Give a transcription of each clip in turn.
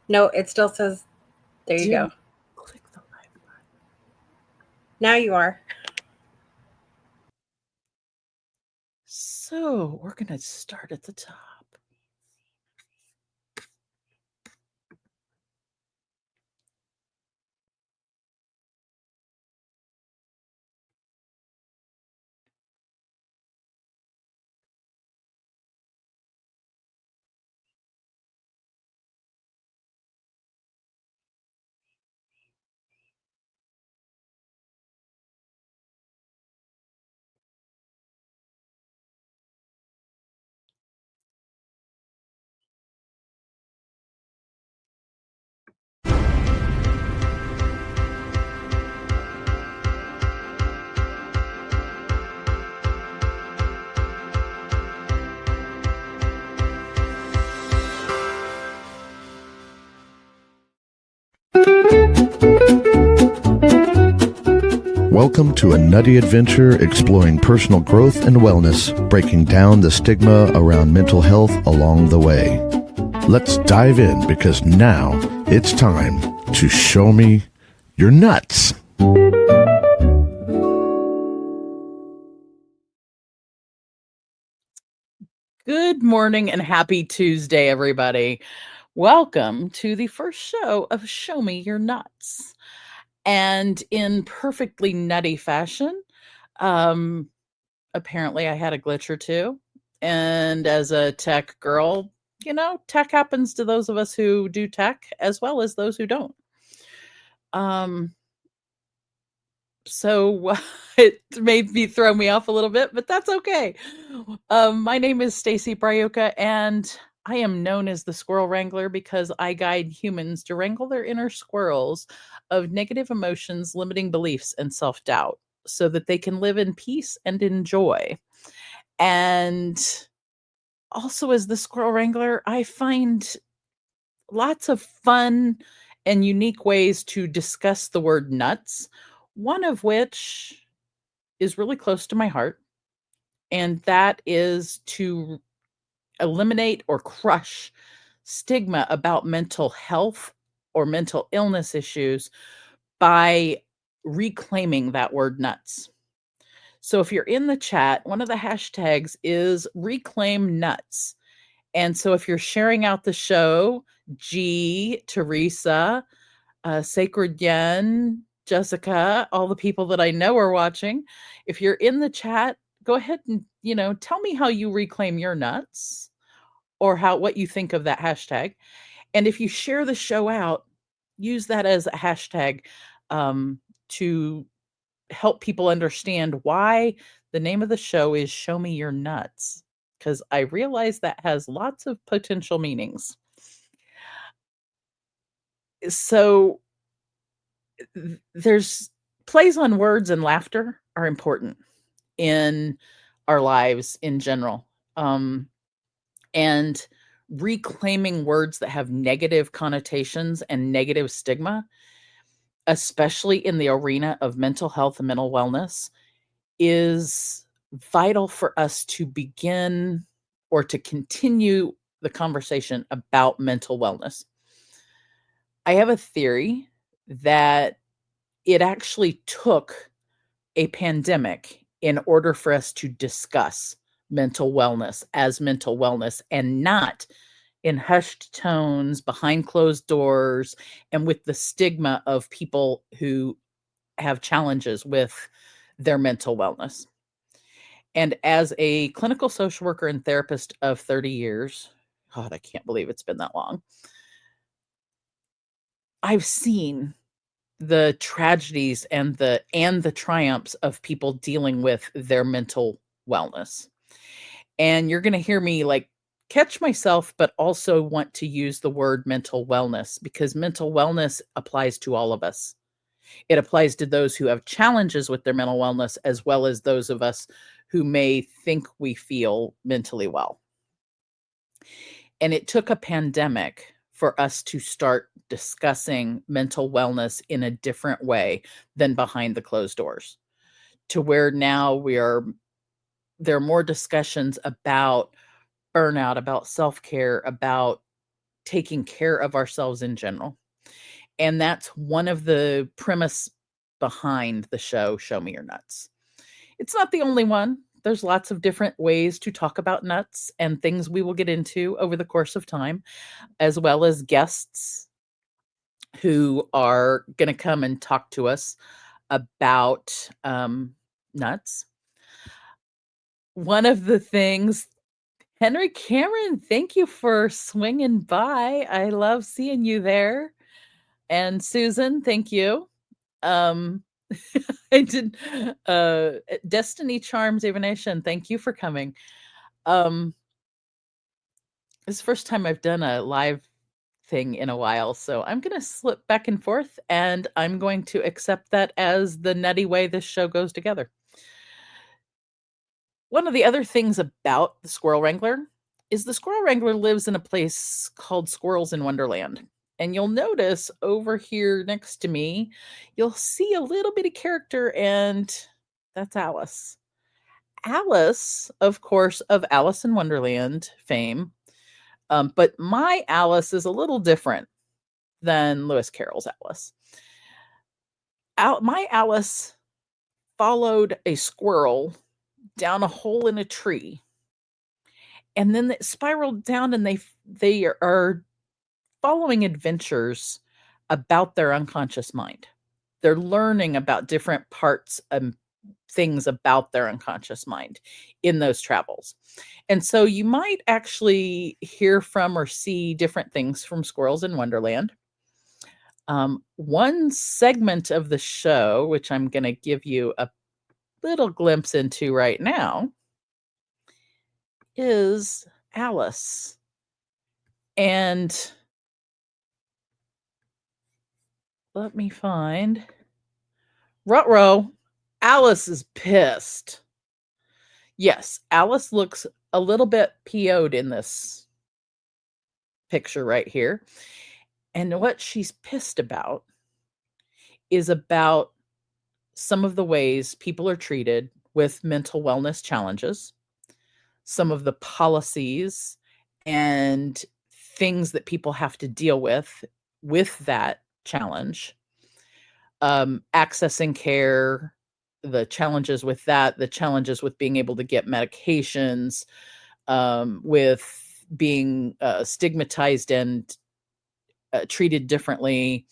No, it still says, there you go. Didn't click the live button. Now you are. So we're going to start at the top. Welcome to a nutty adventure exploring personal growth and wellness, breaking down the stigma around mental health along the way. Let's dive in because now it's time to show me your nuts. Good morning and happy Tuesday, everybody. Welcome to the first show of Show Me Your Nuts. And in perfectly nutty fashion, apparently I had a glitch or two. And as a tech girl, tech happens to those of us who do tech as well as those who don't. So it made me throw me off a little bit, but that's okay. My name is Stacy Braiuca, and I am known as the Squirrel Wrangler because I guide humans to wrangle their inner squirrels of negative emotions, limiting beliefs, and self-doubt so that they can live in peace and in joy. And also, as the Squirrel Wrangler, I find lots of fun and unique ways to discuss the word nuts, one of which is really close to my heart, and that is to eliminate or crush stigma about mental health or mental illness issues by reclaiming that word nuts. So if you're in the chat, one of the hashtags is reclaim nuts. And so if you're sharing out the show, G, Teresa, Sacred Yen, Jessica, all the people that I know are watching, if you're in the chat, go ahead and, tell me how you reclaim your nuts or what you think of that hashtag. And if you share the show out, use that as a hashtag to help people understand why the name of the show is Show Me Your Nuts, because I realize that has lots of potential meanings. So there's plays on words and laughter are important in our lives in general. And reclaiming words that have negative connotations and negative stigma, especially in the arena of mental health and mental wellness, is vital for us to begin or to continue the conversation about mental wellness. I have a theory that it actually took a pandemic in order for us to discuss mental wellness as mental wellness and not in hushed tones behind closed doors and with the stigma of people who have challenges with their mental wellness. And as a clinical social worker and therapist of 30 years, God, I can't believe it's been that long. I've seen the tragedies and the triumphs of people dealing with their mental wellness. And you're going to hear me catch myself, but also want to use the word mental wellness because mental wellness applies to all of us. It applies to those who have challenges with their mental wellness, as well as those of us who may think we feel mentally well. And it took a pandemic for us to start discussing mental wellness in a different way than behind the closed doors, to where now there are more discussions about burnout, about self-care, about taking care of ourselves in general. And that's one of the premise behind the show, Show Me Your Nuts. It's not the only one. There's lots of different ways to talk about nuts and things we will get into over the course of time, as well as guests who are going to come and talk to us about nuts. One of the things, Henry Cameron, thank you for swinging by. I love seeing you there. And Susan, thank you. I did Destiny Charms Divination, thank you for coming. It's the first time I've done a live thing in a while, so I'm going to slip back and forth, and I'm going to accept that as the nutty way this show goes together. One of the other things about the Squirrel Wrangler is the Squirrel Wrangler lives in a place called Squirrels in Wonderland. And you'll notice over here next to me, you'll see a little bitty character, and that's Alice. Alice, of course, of Alice in Wonderland fame. But my Alice is a little different than Lewis Carroll's Alice. My Alice followed a squirrel down a hole in a tree, and then it spiraled down, and they are following adventures about their unconscious mind. They're learning about different parts and things about their unconscious mind in those travels. And so you might actually hear from or see different things from Squirrels in Wonderland. One segment of the show, which I'm going to give you a little glimpse into right now, is Alice. And let me find Ruh-roh. Alice is pissed. Yes, Alice looks a little bit PO'd in this picture right here. And what she's pissed about is about some of the ways people are treated with mental wellness challenges, some of the policies and things that people have to deal with that challenge, accessing care, the challenges with that, the challenges with being able to get medications, with being stigmatized and treated differently.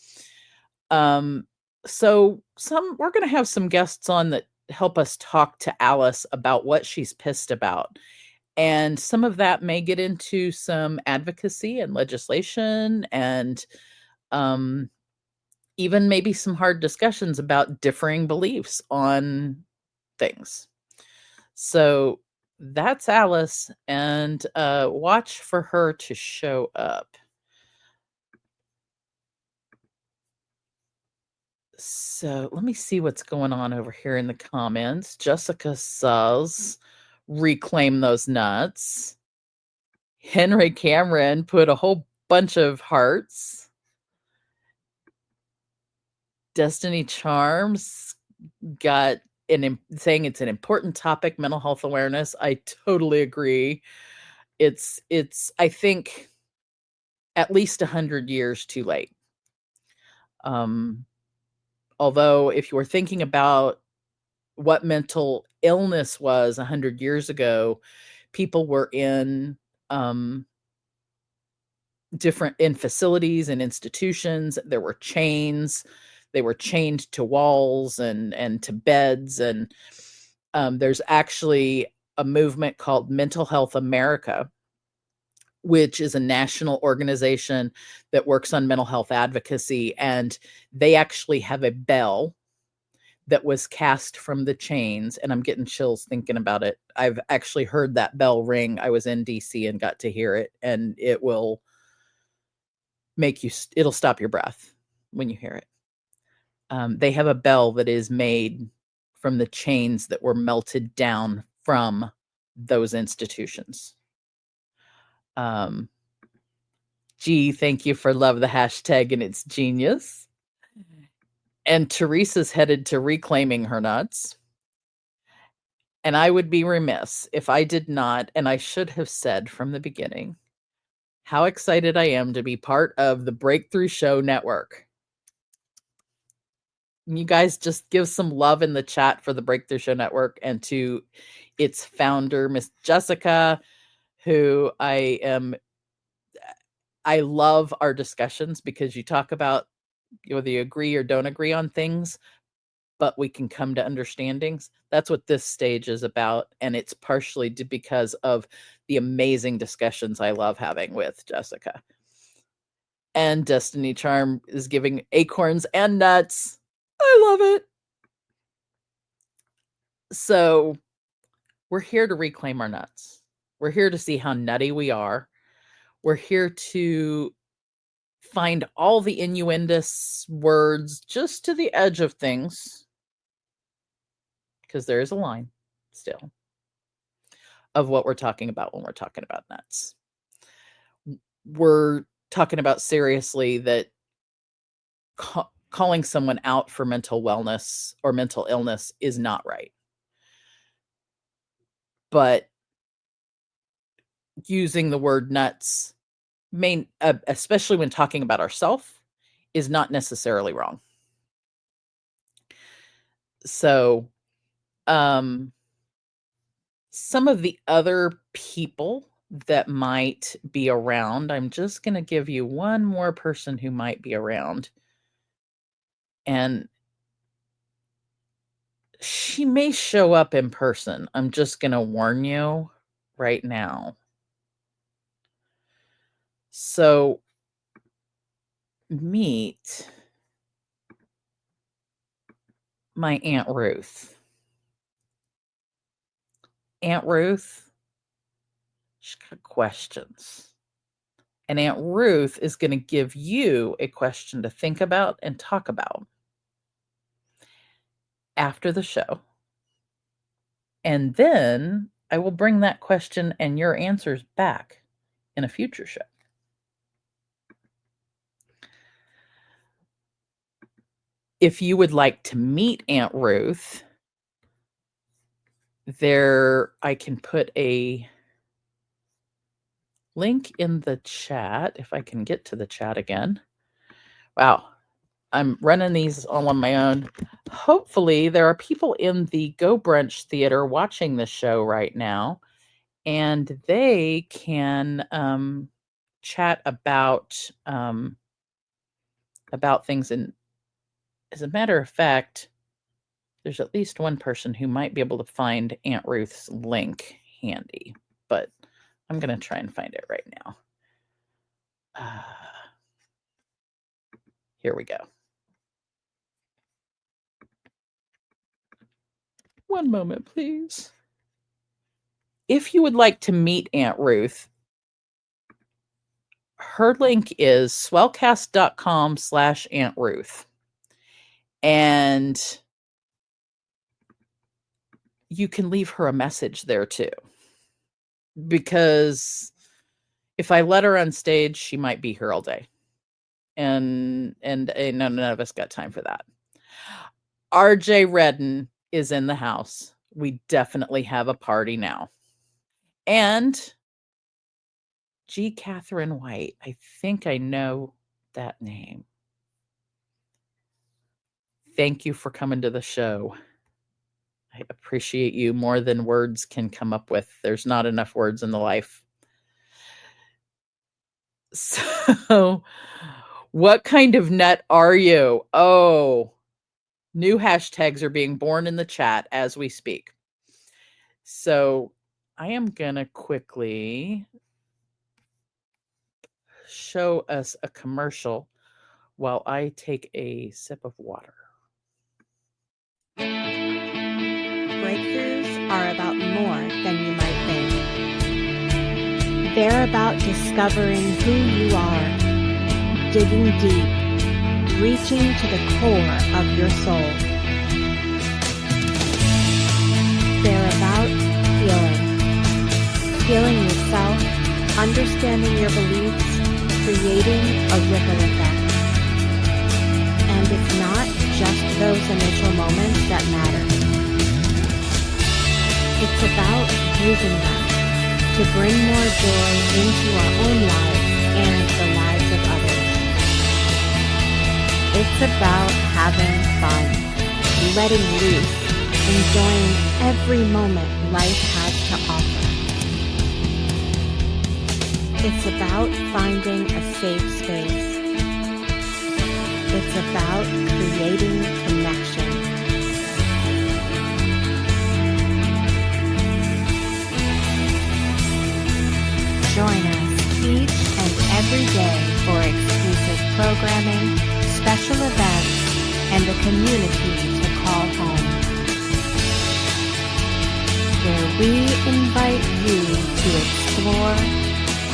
So we're going to have some guests on that help us talk to Alice about what she's pissed about. And some of that may get into some advocacy and legislation, and even maybe some hard discussions about differing beliefs on things. So that's Alice, and watch for her to show up. So let me see what's going on over here in the comments. Jessica says, reclaim those nuts. Henry Cameron put a whole bunch of hearts. Destiny Charms got saying it's an important topic, mental health awareness. I totally agree. It's I think at least 100 years too late. Although if you were thinking about what mental illness was 100 years ago, people were in different facilities and institutions. There were chains. They were chained to walls and to beds. And there's actually a movement called Mental Health America, which is a national organization that works on mental health advocacy. And they actually have a bell that was cast from the chains. And I'm getting chills thinking about it. I've actually heard that bell ring. I was in DC and got to hear it. And it will make you, it'll stop your breath when you hear it. They have a bell that is made from the chains that were melted down from those institutions. Gee, thank you for love the hashtag and it's genius. And Teresa's headed to reclaiming her nuts. And I would be remiss if I did not, and I should have said from the beginning, how excited I am to be part of the Breakthrough Show Network. You guys just give some love in the chat for the Breakthrough Show Network and to its founder, Miss Jessica, who I love our discussions because you talk about whether you agree or don't agree on things, but we can come to understandings. That's what this stage is about. And it's partially because of the amazing discussions I love having with Jessica. And Destiny Charm is giving acorns and nuts. I love it. So we're here to reclaim our nuts. We're here to see how nutty we are. We're here to find all the innuendous words just to the edge of things, because there is a line still of what we're talking about when we're talking about nuts. We're talking about seriously that calling someone out for mental wellness or mental illness is not right. But using the word nuts, especially when talking about ourselves, is not necessarily wrong. So, some of the other people that might be around, I'm just going to give you one more person who might be around. And she may show up in person. I'm just going to warn you right now. So, meet my Aunt Ruth. Aunt Ruth, she's got questions. And Aunt Ruth is going to give you a question to think about and talk about after the show. And then I will bring that question and your answers back in a future show. If you would like to meet Aunt Ruth, I can put a link in the chat if I can get to the chat again. Wow, I'm running these all on my own. Hopefully, there are people in the Go Brunch Theater watching this show right now, and they can chat about things. And as a matter of fact, there's at least one person who might be able to find Aunt Ruth's link handy, but I'm going to try and find it right now. Here we go. One moment, please. If you would like to meet Aunt Ruth, her link is swellcast.com/Aunt Ruth. And you can leave her a message there too. Because if I let her on stage, she might be here all day. And none of us got time for that. RJ Redden is in the house. We definitely have a party now. And G. Catherine White. I think I know that name. Thank you for coming to the show. I appreciate you more than words can come up with. There's not enough words in the life. So, what kind of nut are you? Oh, new hashtags are being born in the chat as we speak. So, I am going to quickly show us a commercial while I take a sip of water. Breakthroughs are about more than you might think. They're about discovering who you are, digging deep, reaching to the core of your soul. They're about healing yourself, understanding your beliefs, creating a ripple effect. And it's not just those initial moments that matter. It's about using them to bring more joy into our own lives and the lives of others. It's about having fun, letting loose, enjoying every moment life has to offer. It's about finding a safe space. It's about creating connection. Join us each and every day for exclusive programming, special events, and a community to call home, where we invite you to explore,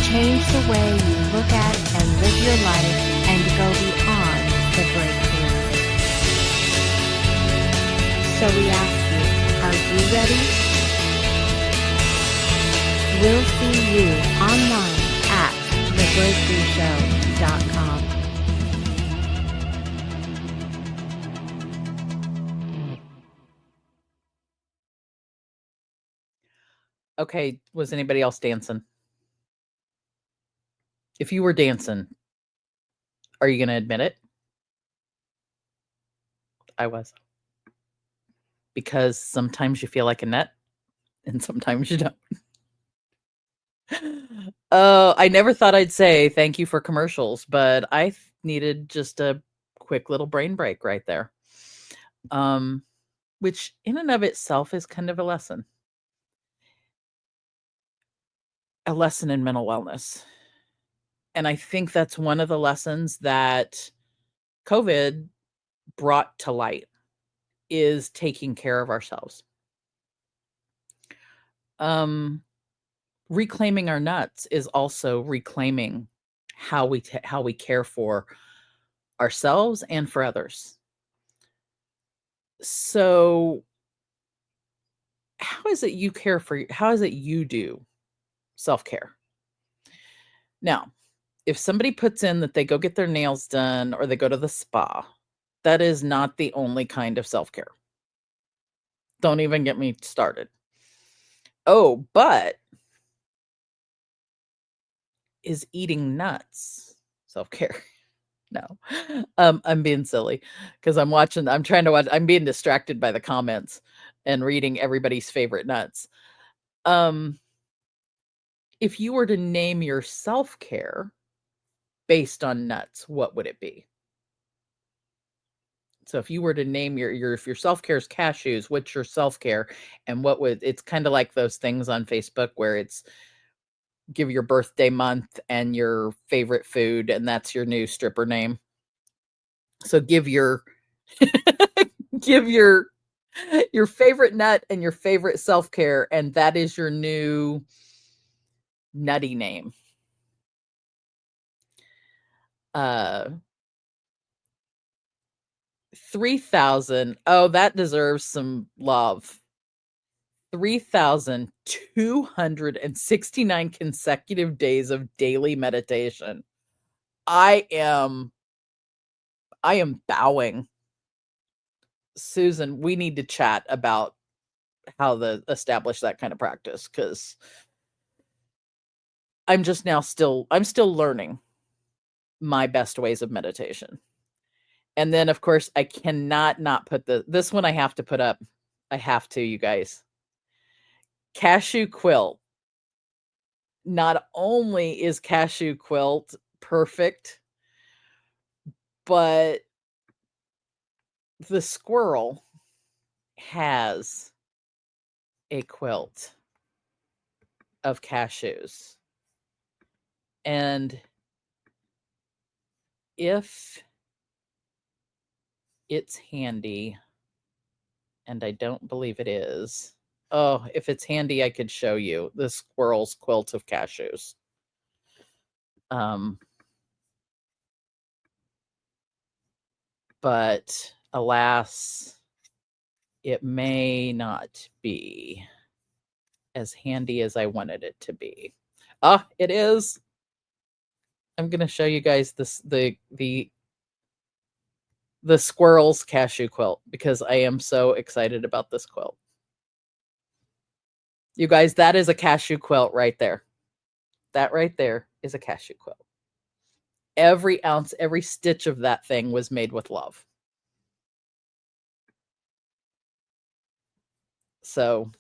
change the way you look at and live your life, and go beyond the breakthrough. So we ask you, are you ready? We'll see you online at thebreakthroughshow.com. Okay, was anybody else dancing? If you were dancing, are you going to admit it? I was. Because sometimes you feel like a nut and sometimes you don't. I never thought I'd say thank you for commercials, but I needed just a quick little brain break right there. Which in and of itself is kind of a lesson. A lesson in mental wellness. And I think that's one of the lessons that COVID brought to light is taking care of ourselves. Reclaiming our nuts is also reclaiming how we care for ourselves and for others. So how is it you care for, how is it you do self-care? Now, if somebody puts in that they go get their nails done or they go to the spa, that is not the only kind of self-care. Don't even get me started. Oh, but is eating nuts self-care? No. I'm being silly because I'm being distracted by the comments and reading everybody's favorite nuts. If you were to name your self-care based on nuts, what would it be? So if you were to name if your self-care is cashews, what's your self-care? And it's kind of like those things on Facebook where it's give your birthday month and your favorite food, and that's your new stripper name. So give your favorite nut and your favorite self-care, and that is your new nutty name. 3,000. Oh, that deserves some love. 3,269 consecutive days of daily meditation. I am bowing. Susan, we need to chat about how to establish that kind of practice, because I'm still learning my best ways of meditation. And then, of course, I cannot not put this one I have to put up. I have to, you guys. Cashew quilt. Not only is cashew quilt perfect, but the squirrel has a quilt of cashews. And if it's handy, and I don't believe it is. Oh, if it's handy, I could show you the squirrel's quilt of cashews. But alas, it may not be as handy as I wanted it to be. Ah, it is. I'm going to show you guys the squirrel's cashew quilt, because I am so excited about this quilt. You guys, that is a cashew quilt right there. That right there is a cashew quilt. Every ounce, every stitch of that thing was made with love. So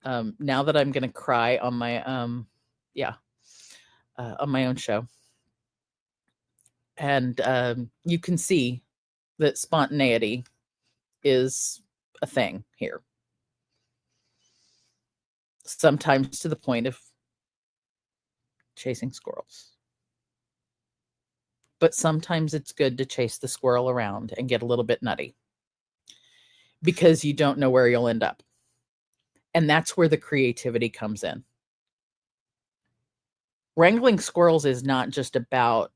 now that I'm going to cry on my on my own show, and you can see that spontaneity is a thing here. Sometimes to the point of chasing squirrels. But sometimes it's good to chase the squirrel around and get a little bit nutty because you don't know where you'll end up. And that's where the creativity comes in. Wrangling squirrels is not just about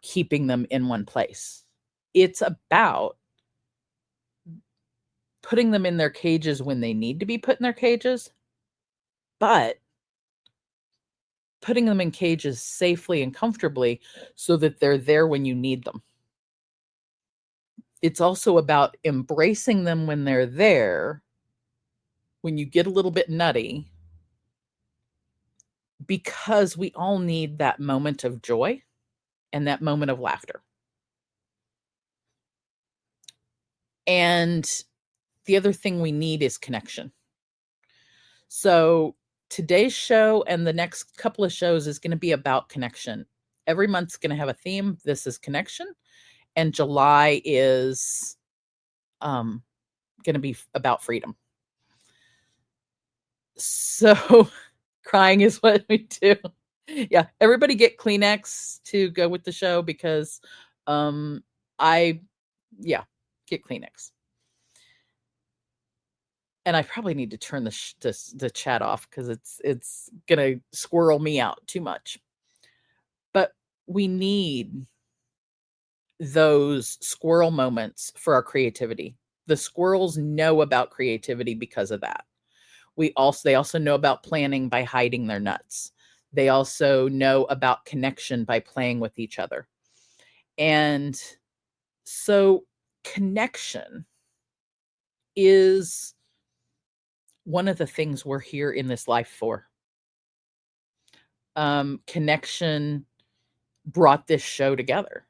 keeping them in one place. It's about putting them in their cages when they need to be put in their cages, but putting them in cages safely and comfortably so that they're there when you need them. It's also about embracing them when they're there, when you get a little bit nutty, because we all need that moment of joy and that moment of laughter. And the other thing we need is connection. So today's show and the next couple of shows is going to be about connection. Every month's going to have a theme. This is connection. And July is going to be about freedom. So crying is what we do. Yeah, everybody get Kleenex to go with the show because get Kleenex. And I probably need to turn the chat off because it's gonna squirrel me out too much. But we need those squirrel moments for our creativity. The squirrels know about creativity because of that. They also know about planning by hiding their nuts. They also know about connection by playing with each other. And so connection is one of the things we're here in this life for. Connection brought this show together.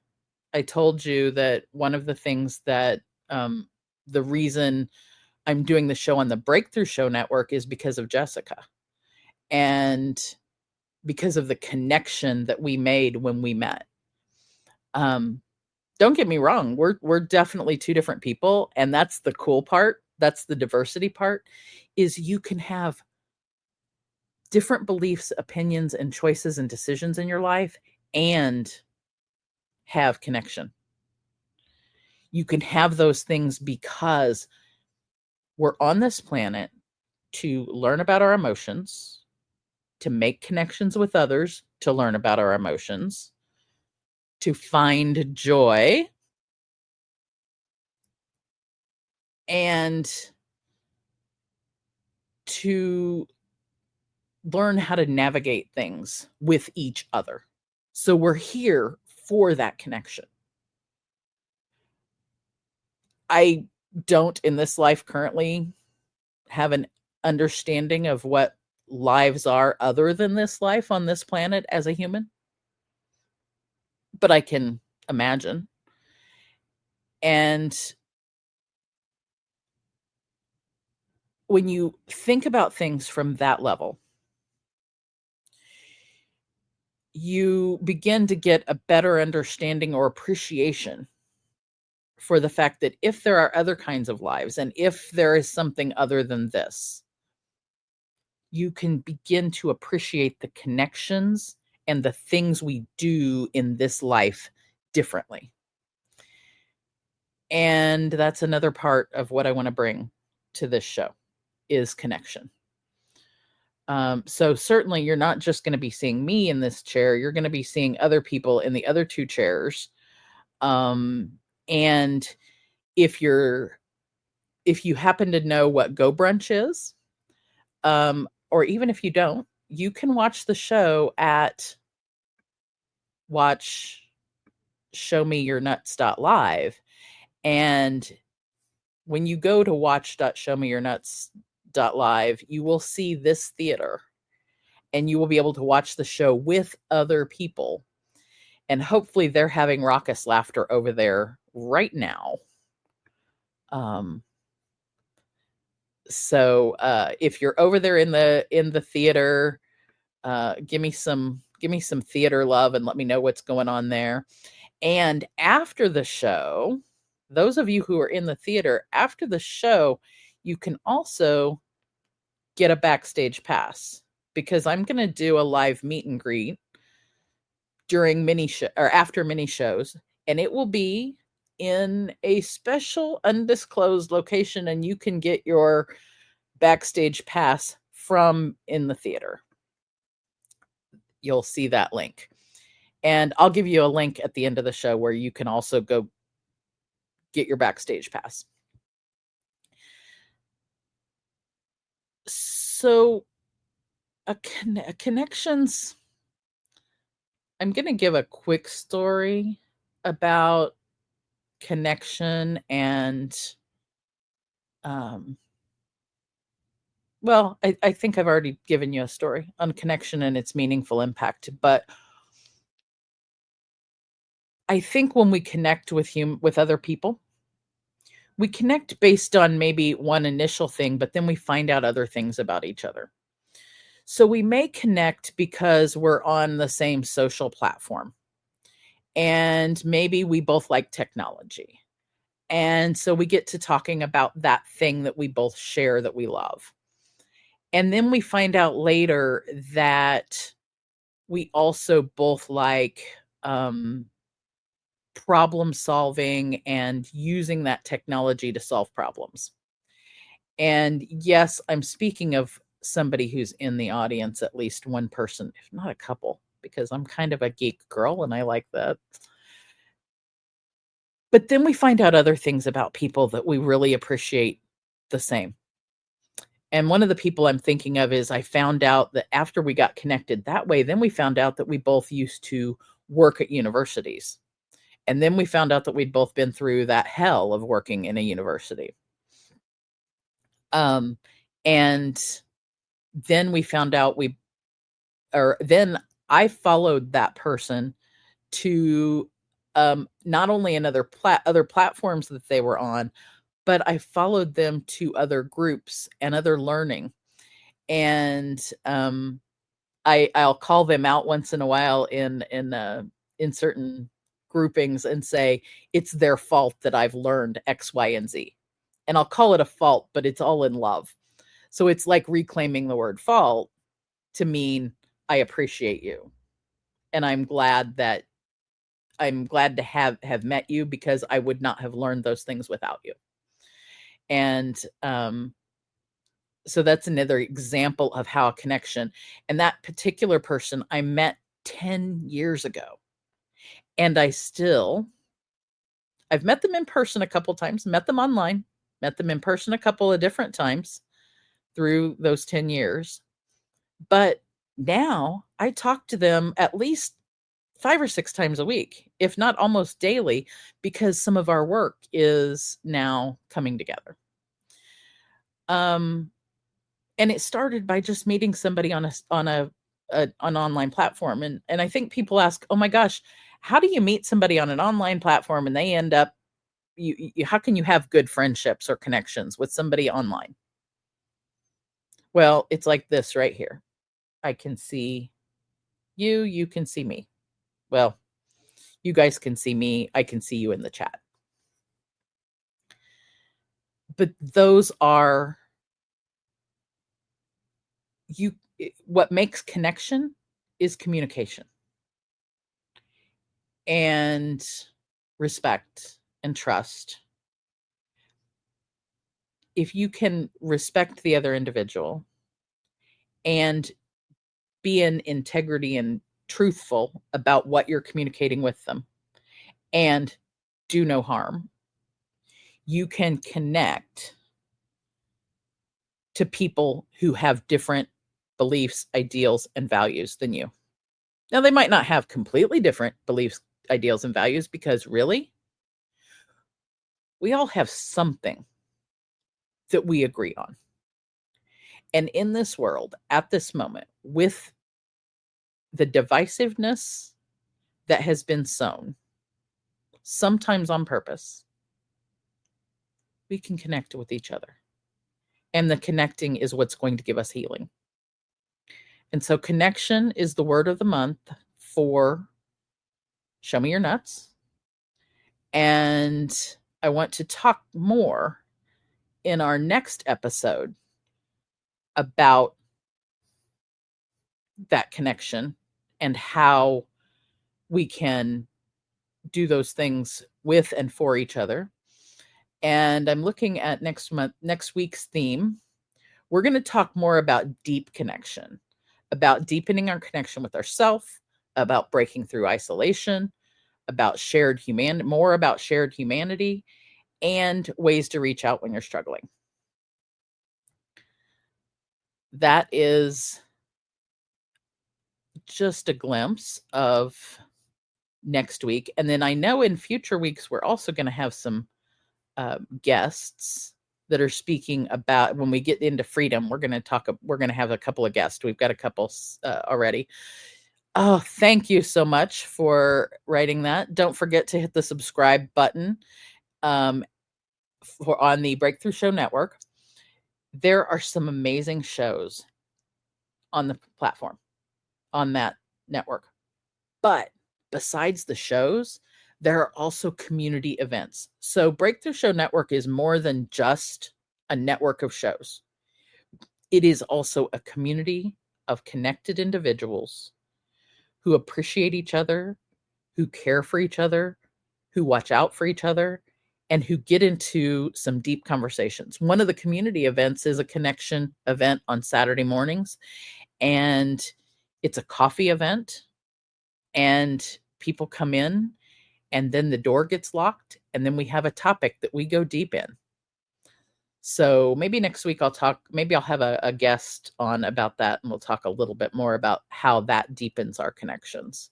I told you that one of the things that the reason I'm doing the show on the Breakthrough Show Network is because of Jessica and because of the connection that we made when we met. Don't get me wrong. We're definitely two different people. And that's the cool part. That's the diversity part, is you can have different beliefs, opinions, and choices and decisions in your life and have connection. You can have those things because we're on this planet to learn about our emotions, to make connections with others, to learn about our emotions, to find joy, and to learn how to navigate things with each other. So we're here for that connection. I don't in this life currently have an understanding of what lives are other than this life on this planet as a human, but I can imagine. And when you think about things from that level, you begin to get a better understanding or appreciation for the fact that if there are other kinds of lives and if there is something other than this, you can begin to appreciate the connections and the things we do in this life differently. And that's another part of what I want to bring to this show is connection. So certainly you're not just going to be seeing me in this chair. You're going to be seeing other people in the other two chairs. And if you happen to know what Go Brunch is, or even if you don't, you can watch the show at watchshowmeyournuts.live. And when you go to watch.showmeyournuts.live, you will see this theater and you will be able to watch the show with other people. And hopefully they're having raucous laughter over there right now. So if you're over there in the theater, give me some theater love and let me know what's going on there. And after the show, those of you who are in the theater, after the show, you can also get a backstage pass, because I'm going to do a live meet and greet during after mini shows, and it will be in a special undisclosed location, and you can get your backstage pass from in the theater. You'll see that link. And I'll give you a link at the end of the show where you can also go get your backstage pass. So connections, I'm going to give a quick story about connection and well, I think I've already given you a story on connection and its meaningful impact, but I think when we connect with other people, we connect based on maybe one initial thing, but then we find out other things about each other. So we may connect because we're on the same social platform, and maybe we both like technology. And so we get to talking about that thing that we both share that we love. And then we find out later that we also both like problem solving and using that technology to solve problems. And yes, I'm speaking of somebody who's in the audience, at least one person, if not a couple, because I'm kind of a geek girl and I like that. But then we find out other things about people that we really appreciate the same. And one of the people I'm thinking of is, I found out that after we got connected that way, then we found out that we both used to work at universities. And then we found out that we'd both been through that hell of working in a university. And then we found out then I followed that person to not only in other platforms that they were on, but I followed them to other groups and other learning. And I'll call them out once in a while in certain groupings and say, it's their fault that I've learned X, Y, and Z. And I'll call it a fault, but it's all in love. So it's like reclaiming the word fault to mean I appreciate you. And I'm glad to have met you, because I would not have learned those things without you. And so that's another example of how a connection. And that particular person I met 10 years ago. And I've met them in person a couple times, met them online, met them in person a couple of different times through those 10 years. But now I talk to them at least 5 or 6 times a week, if not almost daily, because some of our work is now coming together. And it started by just meeting somebody on an online platform. And I think people ask, oh my gosh, how do you meet somebody on an online platform and they end up, how can you have good friendships or connections with somebody online? Well, it's like this right here. I can see you, you can see me. Well, you guys can see me, I can see you in the chat. But those are what makes connection is communication and respect and trust. If you can respect the other individual and be in integrity and truthful about what you're communicating with them and do no harm, you can connect to people who have different beliefs, ideals, and values than you. Now, they might not have completely different beliefs, ideals, and values, because really, we all have something that we agree on. And in this world, at this moment, with the divisiveness that has been sown, sometimes on purpose, we can connect with each other. And the connecting is what's going to give us healing. And so connection is the word of the month for Show Me Your Nuts. And I want to talk more in our next episode about that connection and how we can do those things with and for each other. And I'm looking at next week's theme. We're going to talk more about deep connection, about deepening our connection with ourselves, about breaking through isolation, about more about shared humanity, and ways to reach out when you're struggling. That is just a glimpse of next week. And then I know in future weeks, we're also going to have some guests that are speaking about, when we get into freedom, we're going to have a couple of guests. We've got a couple already. Oh, thank you so much for writing that. Don't forget to hit the subscribe button on the Breakthrough Show Network. There are some amazing shows on the platform, on that network. But besides the shows, there are also community events. So Breakthrough Show Network is more than just a network of shows. It is also a community of connected individuals who appreciate each other, who care for each other, who watch out for each other, and who get into some deep conversations. One of the community events is a connection event on Saturday mornings, and it's a coffee event, and people come in, and then the door gets locked, and then we have a topic that we go deep in. So maybe next week I'll have a guest on about that, and we'll talk a little bit more about how that deepens our connections.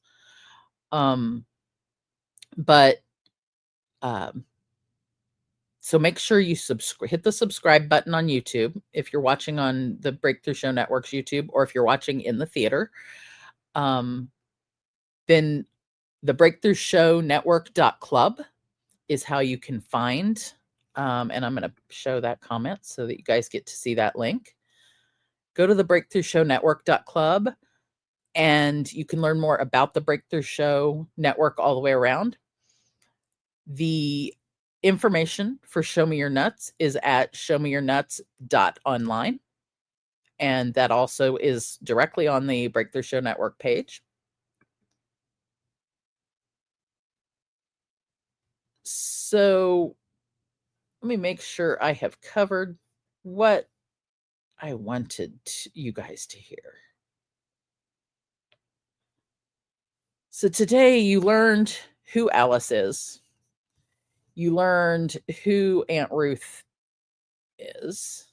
So make sure you hit the subscribe button on YouTube if you're watching on the Breakthrough Show Network's YouTube, or if you're watching in the theater. Then the Breakthrough Show Network.club is how you can find, and I'm going to show that comment so that you guys get to see that link. Go to the Breakthrough Show Network.club, and you can learn more about the Breakthrough Show Network all the way around. The information for Show Me Your Nuts is at showmeyournuts.online. And that also is directly on the Breakthrough Show Network page. So let me make sure I have covered what I wanted you guys to hear. So today you learned who Alice is. You learned who Aunt Ruth is.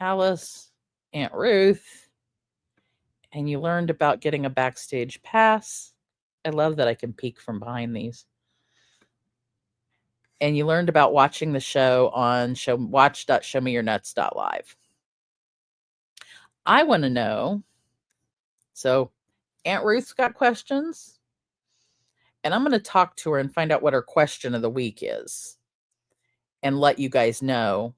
Alice, Aunt Ruth, and you learned about getting a backstage pass. I love that I can peek from behind these. And you learned about watching the show on watch.showmeyournuts.live. I want to know, so Aunt Ruth's got questions, and I'm going to talk to her and find out what her question of the week is and let you guys know.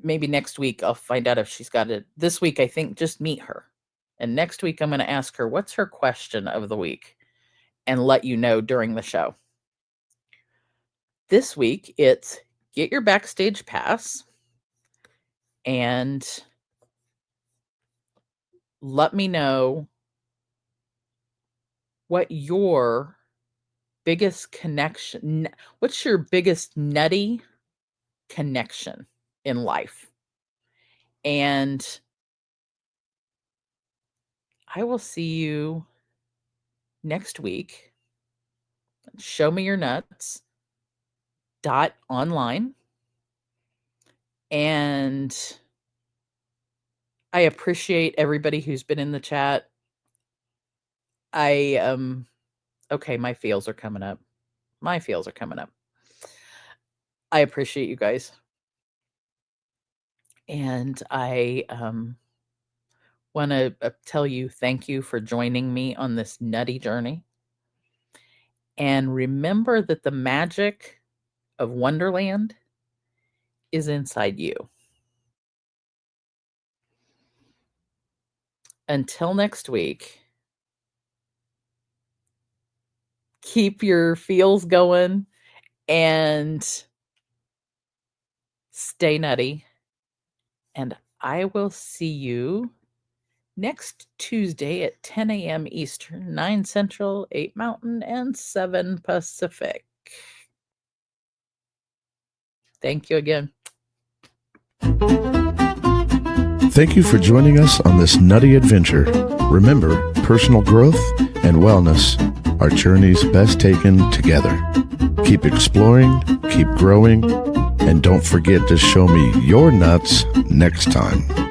Maybe next week I'll find out if she's got it. This week, I think just meet her. And next week, I'm going to ask her, what's her question of the week? And let you know during the show. This week, it's get your backstage pass and let me know what your biggest connection, what's your biggest nutty connection in life. And I will see you next week. Show Me Your Nuts .online. And I appreciate everybody who's been in the chat. Okay, my feels are coming up. I appreciate you guys. And I want to tell you thank you for joining me on this nutty journey. And remember that the magic of Wonderland is inside you. Until next week, keep your feels going and stay nutty. And I will see you next Tuesday at 10 a.m. Eastern, 9 Central, 8 Mountain, and 7 Pacific. Thank you again. Thank you for joining us on this nutty adventure. Remember, personal growth and wellness are journeys best taken together. Keep exploring, keep growing, and don't forget to show me your nuts next time.